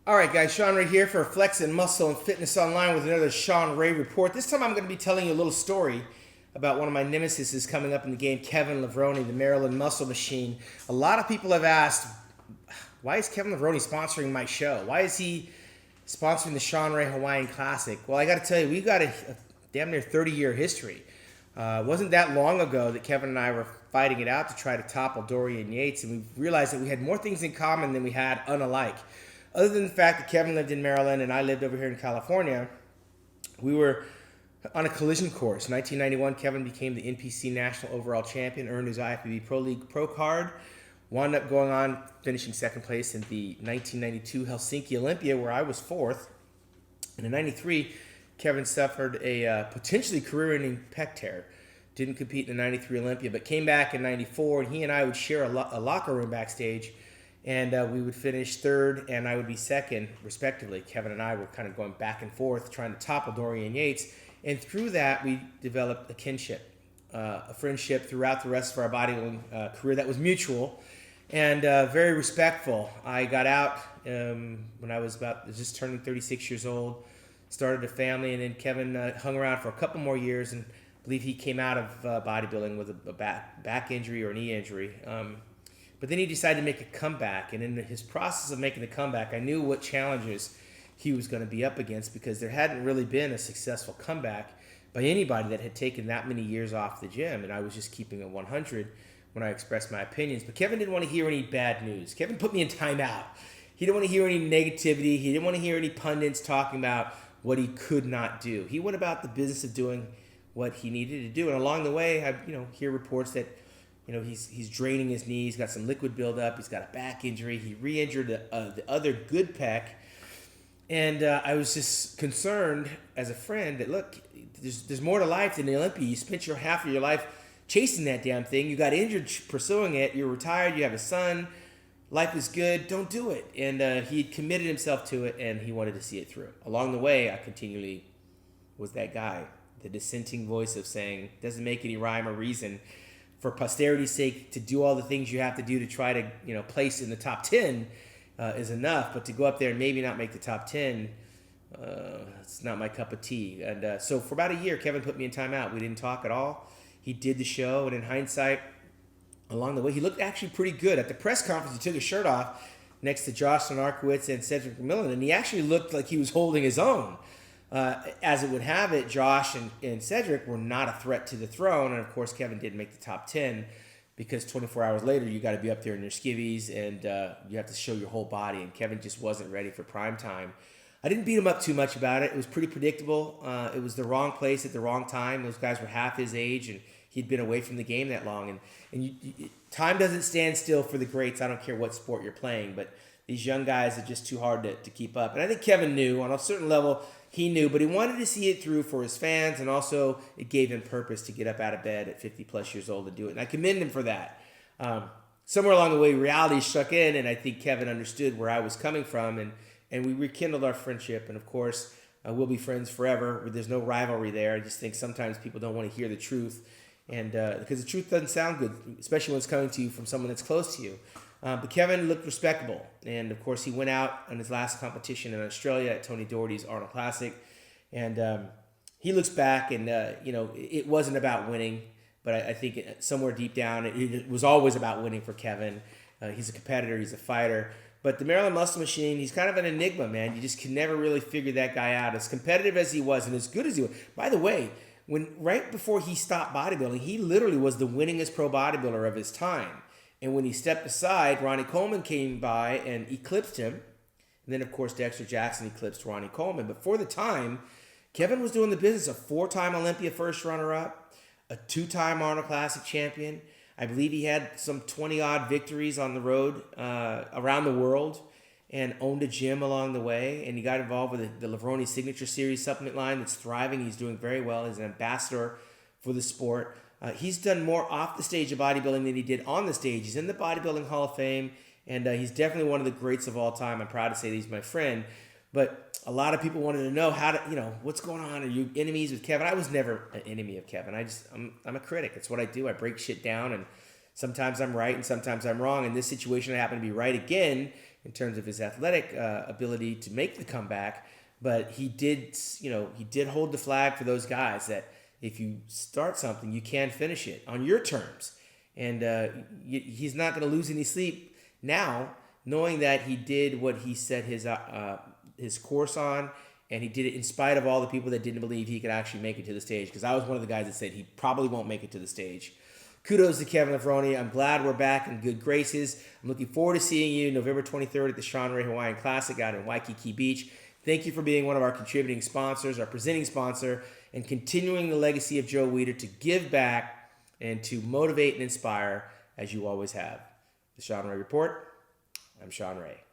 All right, guys, Shawn Ray here for Flex and Muscle and Fitness Online with another Shawn Ray report. This time I'm going to be telling you a little story about one of my nemesis coming up in the game, Kevin Levrone, the Maryland Muscle Machine. A lot of people have asked, why is Kevin Levrone sponsoring my show? Why is he sponsoring the Shawn Ray Hawaiian Classic? Well, I got to tell you, we've got a damn near 30-year history. It wasn't that long ago that Kevin and I were fighting it out to try to topple Dorian Yates, and we realized that we had more things in common than we had unalike. Other than the fact that Kevin lived in Maryland and I lived over here in California, we were on a collision course. In 1991, Kevin became the NPC National Overall Champion, earned his IFBB Pro League Pro card, wound up going on, finishing second place in the 1992 Helsinki Olympia, where I was fourth. And in 93, Kevin suffered a potentially career-ending pec tear. Didn't compete in the 93 Olympia, but came back in 94, and he and I would share a locker room backstage. And we would finish third, and I would be second, respectively. Kevin and I were kind of going back and forth, trying to topple Dorian Yates. And through that, we developed a kinship, a friendship throughout the rest of our bodybuilding career that was mutual and very respectful. I got out when I was just turning 36 years old, started a family, and then Kevin hung around for a couple more years, and I believe he came out of bodybuilding with a back injury or knee injury. But then he decided to make a comeback, and in his process of making the comeback, I knew what challenges he was going to be up against because there hadn't really been a successful comeback by anybody that had taken that many years off the gym, and I was just keeping it 100 when I expressed my opinions. But Kevin didn't want to hear any bad news. Kevin put me in timeout. He didn't want to hear any negativity. He didn't want to hear any pundits talking about what he could not do. He went about the business of doing what he needed to do, and along the way, I hear reports that he's draining his knee. He's got some liquid buildup. He's got a back injury. He re-injured the other good pec. And I was just concerned as a friend that, look, there's more to life than the Olympia. You spent your half of your life chasing that damn thing. You got injured pursuing it. You're retired. You have a son. Life is good. Don't do it. And he committed himself to it, and he wanted to see it through. Along the way, I continually was that guy, the dissenting voice of saying, doesn't make any rhyme or reason for posterity's sake to do all the things you have to do to try to place in the top 10 is enough, but to go up there and maybe not make the top 10, it's not my cup of tea. And so for about a year, Kevin put me in timeout. We didn't talk at all. He did the show, and in hindsight, along the way, he looked actually pretty good. At the press conference, he took his shirt off next to Josh Sonarkowitz and Cedric McMillan, and he actually looked like he was holding his own. As it would have it, Josh and Cedric were not a threat to the throne, and of course Kevin didn't make the top 10 because 24 hours later you got to be up there in your skivvies and you have to show your whole body, and Kevin just wasn't ready for prime time. I didn't beat him up too much about it. It was pretty predictable. It was the wrong place at the wrong time. Those guys were half his age, and he'd been away from the game that long. And time doesn't stand still for the greats. I don't care what sport you're playing, but these young guys are just too hard to keep up. And I think Kevin knew on a certain level. He knew, but he wanted to see it through for his fans, and also it gave him purpose to get up out of bed at 50-plus years old and do it. And I commend him for that. Somewhere along the way, reality struck in, and I think Kevin understood where I was coming from, and we rekindled our friendship. And, of course, we'll be friends forever. There's no rivalry there. I just think sometimes people don't want to hear the truth, and because the truth doesn't sound good, especially when it's coming to you from someone that's close to you. But Kevin looked respectable, and of course he went out on his last competition in Australia at Tony Doherty's Arnold Classic, and he looks back, and it wasn't about winning, but I think somewhere deep down it was always about winning for Kevin. He's a competitor, he's a fighter, but the Maryland Muscle Machine, he's kind of an enigma, man. You just can never really figure that guy out. As competitive as he was, and as good as he was. By the way, right before he stopped bodybuilding, he literally was the winningest pro bodybuilder of his time. And when he stepped aside, Ronnie Coleman came by and eclipsed him. And then, of course, Dexter Jackson eclipsed Ronnie Coleman. But for the time, Kevin was doing the business of 4-time Olympia first runner-up, a 2-time Arnold Classic champion. I believe he had some 20-odd victories on the road around the world and owned a gym along the way. And he got involved with the Levrone Signature Series supplement line that's thriving. He's doing very well. He's an ambassador for the sport. He's done more off the stage of bodybuilding than he did on the stage. He's in the Bodybuilding Hall of Fame, and he's definitely one of the greats of all time. I'm proud to say that he's my friend. But a lot of people wanted to know what's going on? Are you enemies with Kevin? I was never an enemy of Kevin. I'm a critic. It's what I do. I break shit down, and sometimes I'm right and sometimes I'm wrong. In this situation, I happen to be right again. in terms of his athletic ability to make the comeback. But he did, he did hold the flag for those guys that if you start something, you can finish it on your terms. And he's not going to lose any sleep now, knowing that he did what he set his course on, and he did it in spite of all the people that didn't believe he could actually make it to the stage. Because I was one of the guys that said he probably won't make it to the stage. Kudos to Kevin Levrone. I'm glad we're back in good graces. I'm looking forward to seeing you November 23rd at the Shawn Hawaiian Classic out in Waikiki Beach. Thank you for being one of our contributing sponsors, our presenting sponsor, and continuing the legacy of Joe Weider to give back and to motivate and inspire as you always have. The Shawn Ray Report. I'm Shawn Ray.